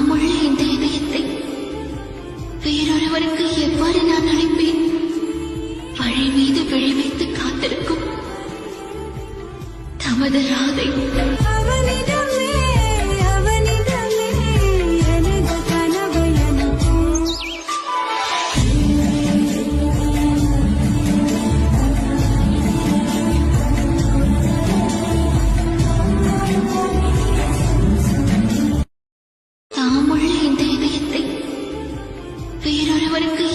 தாமுள்ள இந்த இதயத்தை வேறொருவருக்கு எவ்வாறு நான் அளிப்பேன்? வழி மீது விழி வைத்து காத்திருக்கும் தமது ராதை. தாமுள்ள இந்த இதயத்தை வேறொருவருக்கு